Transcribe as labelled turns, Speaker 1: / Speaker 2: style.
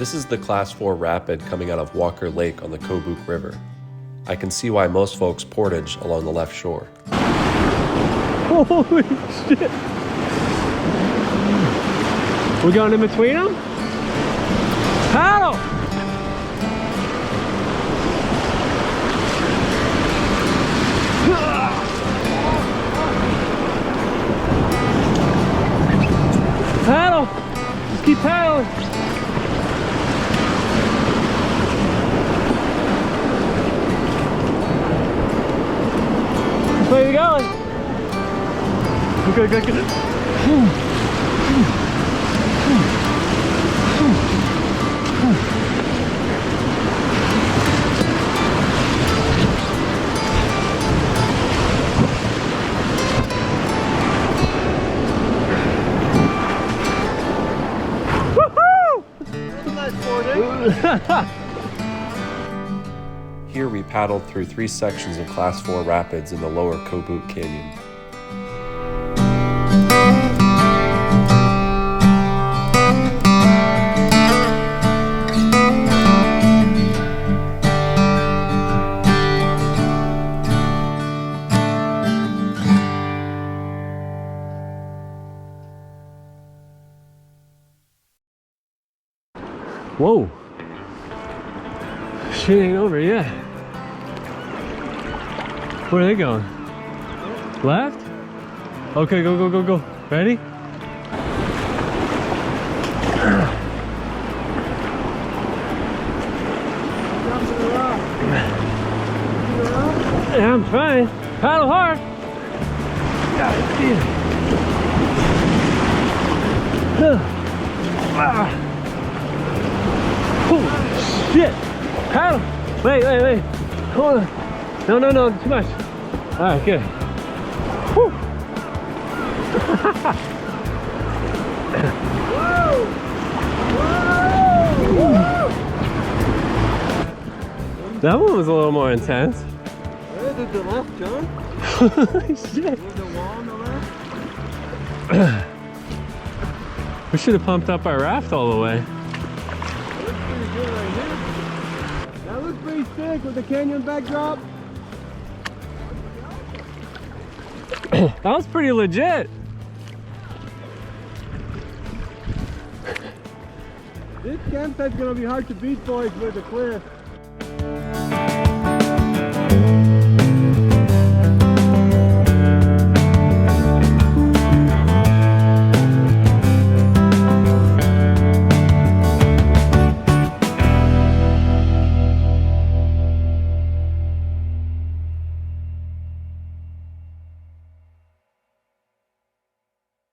Speaker 1: This is the Class 4 rapid coming out of Walker Lake on the Kobuk River. I can see why most folks portage along the left shore.
Speaker 2: Holy shit! We going in between them? Paddle! Paddle! Just keep paddling! Where are you going? Good, good, good.
Speaker 1: Here we paddled through 3 sections of Class 4 rapids in the lower Kobuk Canyon.
Speaker 2: Whoa! Shit ain't over yet. Where are they going? Left? Okay, go, go, go, go. Ready? Yeah, I'm trying. Paddle hard. Holy shit! Paddle! Wait, wait, wait. Hold on. No, no, no, too much. Alright, good. Whew. Whoa! Whoa! That one was a little more intense.
Speaker 3: Where did the left, John?
Speaker 2: Holy shit.
Speaker 3: There's a wall on the left?
Speaker 2: We should have pumped up our raft all the way.
Speaker 3: That looks pretty sick with the canyon backdrop.
Speaker 2: That was pretty legit.
Speaker 3: This campsite's gonna be hard to beat, boys, with the cliff.